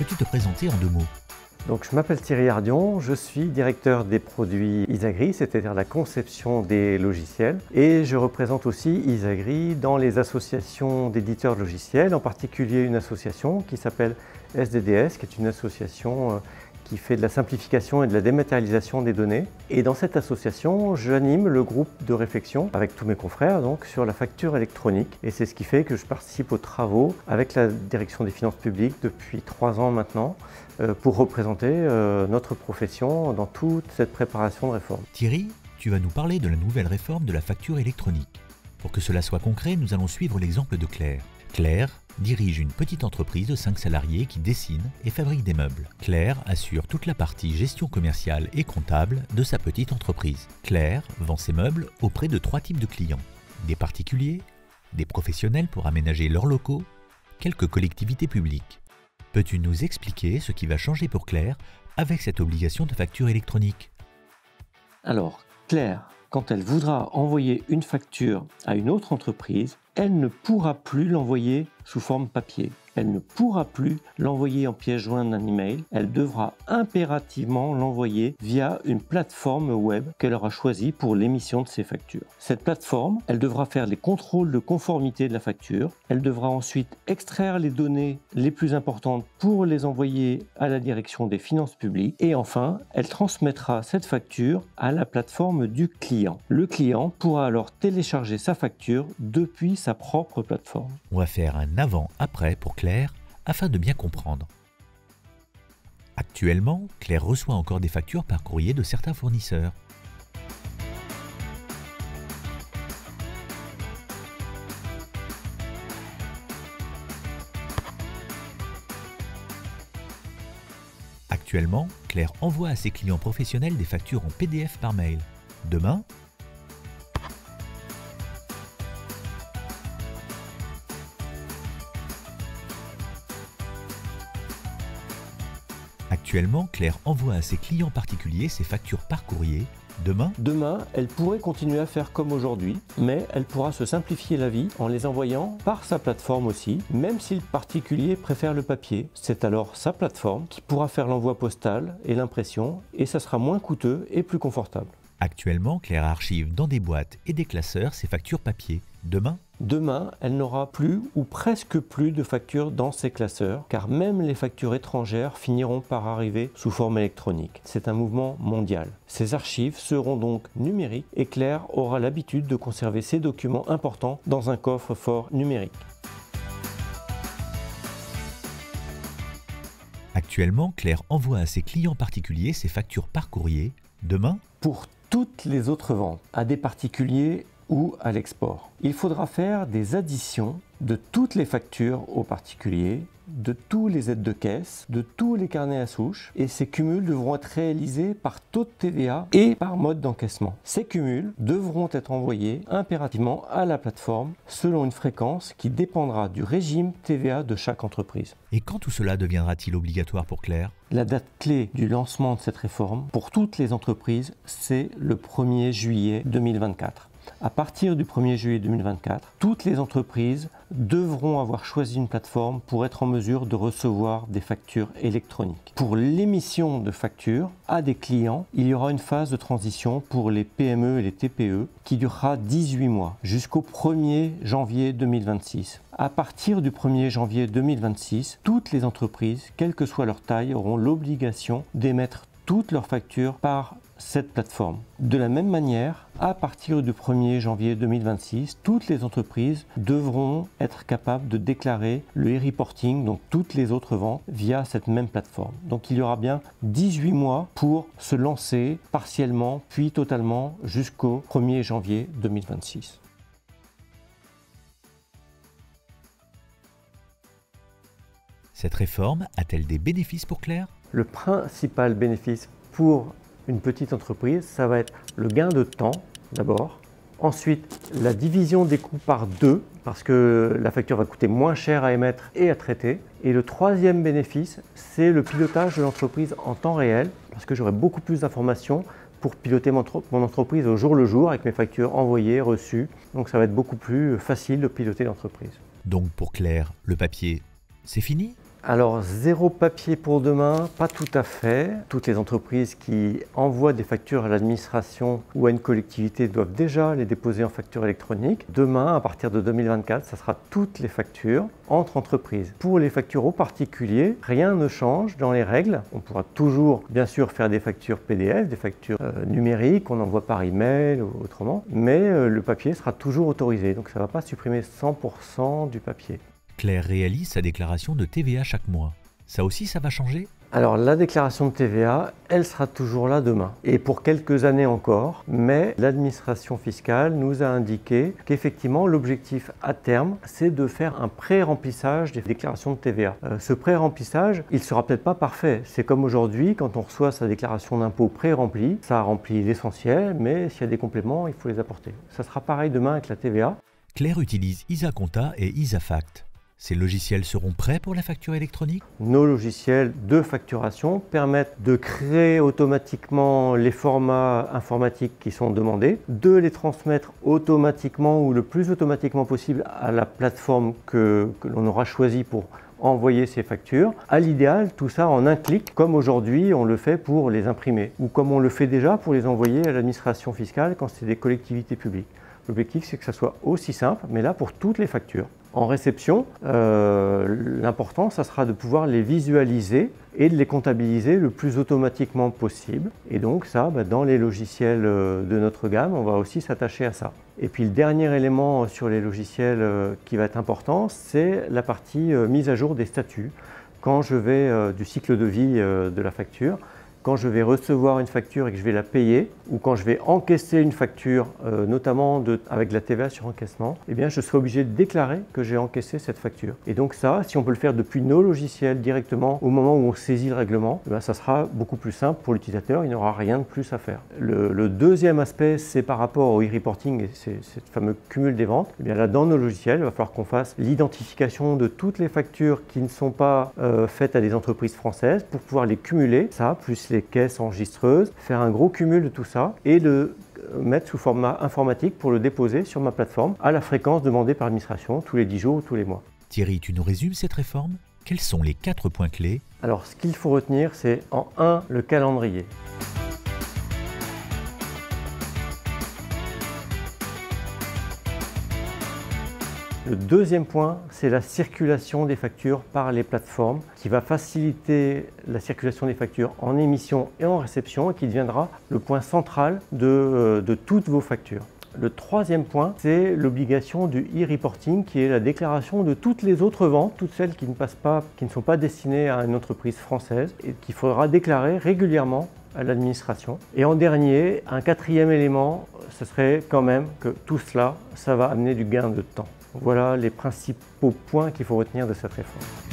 peux-tu te présenter en 2 mots? Donc, je m'appelle Thierry Ardion, je suis directeur des produits Isagri, c'est-à-dire la conception des logiciels. Et je représente aussi Isagri dans les associations d'éditeurs de logiciels, en particulier une association qui s'appelle SDDS, qui est une association qui fait de la simplification et de la dématérialisation des données. Et dans cette association, j'anime le groupe de réflexion avec tous mes confrères donc, sur la facture électronique. Et c'est ce qui fait que je participe aux travaux avec la direction des finances publiques depuis 3 ans maintenant pour représenter notre profession dans toute cette préparation de réforme. Thierry, tu vas nous parler de la nouvelle réforme de la facture électronique. Pour que cela soit concret, nous allons suivre l'exemple de Claire. Claire dirige une petite entreprise de 5 salariés qui dessine et fabrique des meubles. Claire assure toute la partie gestion commerciale et comptable de sa petite entreprise. Claire vend ses meubles auprès de 3 types de clients. Des particuliers, des professionnels pour aménager leurs locaux, quelques collectivités publiques. Peux-tu nous expliquer ce qui va changer pour Claire avec cette obligation de facture électronique? Alors, Claire, quand elle voudra envoyer une facture à une autre entreprise, elle ne pourra plus l'envoyer sous forme papier. Elle ne pourra plus l'envoyer en pièce jointe d'un email. Elle devra impérativement l'envoyer via une plateforme web qu'elle aura choisie pour l'émission de ses factures. Cette plateforme, elle devra faire les contrôles de conformité de la facture. Elle devra ensuite extraire les données les plus importantes pour les envoyer à la direction des finances publiques. Et enfin, elle transmettra cette facture à la plateforme du client. Le client pourra alors télécharger sa facture depuis sa propre plateforme. On va faire un avant-après pour Claire afin de bien comprendre. Actuellement, Claire reçoit encore des factures par courrier de certains fournisseurs. Actuellement, Claire envoie à ses clients professionnels des factures en PDF par mail. Demain, Claire envoie à ses clients particuliers ses factures par courrier. Demain, elle pourrait continuer à faire comme aujourd'hui, mais elle pourra se simplifier la vie en les envoyant par sa plateforme aussi, même si le particulier préfère le papier. C'est alors sa plateforme qui pourra faire l'envoi postal et l'impression, et ça sera moins coûteux et plus confortable. Actuellement, Claire archive dans des boîtes et des classeurs ses factures papier. Demain, elle n'aura plus ou presque plus de factures dans ses classeurs, car même les factures étrangères finiront par arriver sous forme électronique. C'est un mouvement mondial. Ces archives seront donc numériques et Claire aura l'habitude de conserver ses documents importants dans un coffre-fort numérique. Actuellement, Claire envoie à ses clients particuliers ses factures par courrier. Demain, pour toutes les autres ventes, à des particuliers ou à l'export. Il faudra faire des additions de toutes les factures aux particuliers, de tous les aides de caisse, de tous les carnets à souche, et ces cumuls devront être réalisés par taux de TVA et par mode d'encaissement. Ces cumuls devront être envoyés impérativement à la plateforme selon une fréquence qui dépendra du régime TVA de chaque entreprise. Et quand tout cela deviendra-t-il obligatoire pour Claire? La date clé du lancement de cette réforme pour toutes les entreprises, c'est le 1er juillet 2024. À partir du 1er juillet 2024, toutes les entreprises devront avoir choisi une plateforme pour être en mesure de recevoir des factures électroniques. Pour l'émission de factures à des clients, il y aura une phase de transition pour les PME et les TPE qui durera 18 mois jusqu'au 1er janvier 2026. À partir du 1er janvier 2026, toutes les entreprises, quelle que soit leur taille, auront l'obligation d'émettre toutes leurs factures par cette plateforme. De la même manière, à partir du 1er janvier 2026, toutes les entreprises devront être capables de déclarer le e-reporting, donc toutes les autres ventes, via cette même plateforme. Donc il y aura bien 18 mois pour se lancer partiellement, puis totalement jusqu'au 1er janvier 2026. Cette réforme a-t-elle des bénéfices pour Claire? Le principal bénéfice pour une petite entreprise, ça va être le gain de temps d'abord. Ensuite, la division des coûts par 2, parce que la facture va coûter moins cher à émettre et à traiter. Et le troisième bénéfice, c'est le pilotage de l'entreprise en temps réel, parce que j'aurai beaucoup plus d'informations pour piloter mon entreprise au jour le jour, avec mes factures envoyées, reçues. Donc ça va être beaucoup plus facile de piloter l'entreprise. Donc pour Claire, le papier, c'est fini? Alors, zéro papier pour demain, pas tout à fait. Toutes les entreprises qui envoient des factures à l'administration ou à une collectivité doivent déjà les déposer en facture électronique. Demain, à partir de 2024, ça sera toutes les factures entre entreprises. Pour les factures aux particuliers, rien ne change dans les règles. On pourra toujours, bien sûr, faire des factures PDF, des factures numériques, on envoie par email ou autrement, mais le papier sera toujours autorisé. Donc, ça ne va pas supprimer 100% du papier. Claire réalise sa déclaration de TVA chaque mois. Ça aussi, ça va changer? Alors la déclaration de TVA, elle sera toujours là demain et pour quelques années encore, mais l'administration fiscale nous a indiqué qu'effectivement l'objectif à terme, c'est de faire un pré-remplissage des déclarations de TVA. Ce pré-remplissage, il ne sera peut-être pas parfait. C'est comme aujourd'hui, quand on reçoit sa déclaration d'impôt pré-remplie, ça remplit l'essentiel, mais s'il y a des compléments, il faut les apporter. Ça sera pareil demain avec la TVA. Claire utilise IsaCompta et IsaFact. Ces logiciels seront prêts pour la facture électronique? Nos logiciels de facturation permettent de créer automatiquement les formats informatiques qui sont demandés, de les transmettre automatiquement ou le plus automatiquement possible à la plateforme que l'on aura choisie pour envoyer ces factures. À l'idéal, tout ça en un clic, comme aujourd'hui on le fait pour les imprimer, ou comme on le fait déjà pour les envoyer à l'administration fiscale quand c'est des collectivités publiques. L'objectif, c'est que ça soit aussi simple, mais là pour toutes les factures. En réception, l'important, ça sera de pouvoir les visualiser et de les comptabiliser le plus automatiquement possible. Et donc ça, dans les logiciels de notre gamme, on va aussi s'attacher à ça. Et puis le dernier élément sur les logiciels qui va être important, c'est la partie mise à jour des statuts. Quand je vais du cycle de vie de la facture, quand je vais recevoir une facture et que je vais la payer, ou quand je vais encaisser une facture, notamment avec de la TVA sur encaissement, eh bien je serai obligé de déclarer que j'ai encaissé cette facture. Et donc ça, si on peut le faire depuis nos logiciels directement au moment où on saisit le règlement, eh bien, ça sera beaucoup plus simple pour l'utilisateur, il n'aura rien de plus à faire. Le deuxième aspect, c'est par rapport au e-reporting et ce fameux cumul des ventes. Eh bien là, dans nos logiciels, il va falloir qu'on fasse l'identification de toutes les factures qui ne sont pas faites à des entreprises françaises pour pouvoir les cumuler, ça, plus les caisses enregistreuses, faire un gros cumul de tout ça et le mettre sous format informatique pour le déposer sur ma plateforme à la fréquence demandée par l'administration, tous les 10 jours ou tous les mois. Thierry, tu nous résumes cette réforme? Quels sont les 4 points clés? Alors, ce qu'il faut retenir, c'est en 1, le calendrier. Le deuxième point, c'est la circulation des factures par les plateformes qui va faciliter la circulation des factures en émission et en réception et qui deviendra le point central de toutes vos factures. Le troisième point, c'est l'obligation du e-reporting qui est la déclaration de toutes les autres ventes, toutes celles qui ne sont pas destinées à une entreprise française et qu'il faudra déclarer régulièrement à l'administration. Et en dernier, un quatrième élément, ce serait quand même que tout cela, ça va amener du gain de temps. Voilà les principaux points qu'il faut retenir de cette réforme.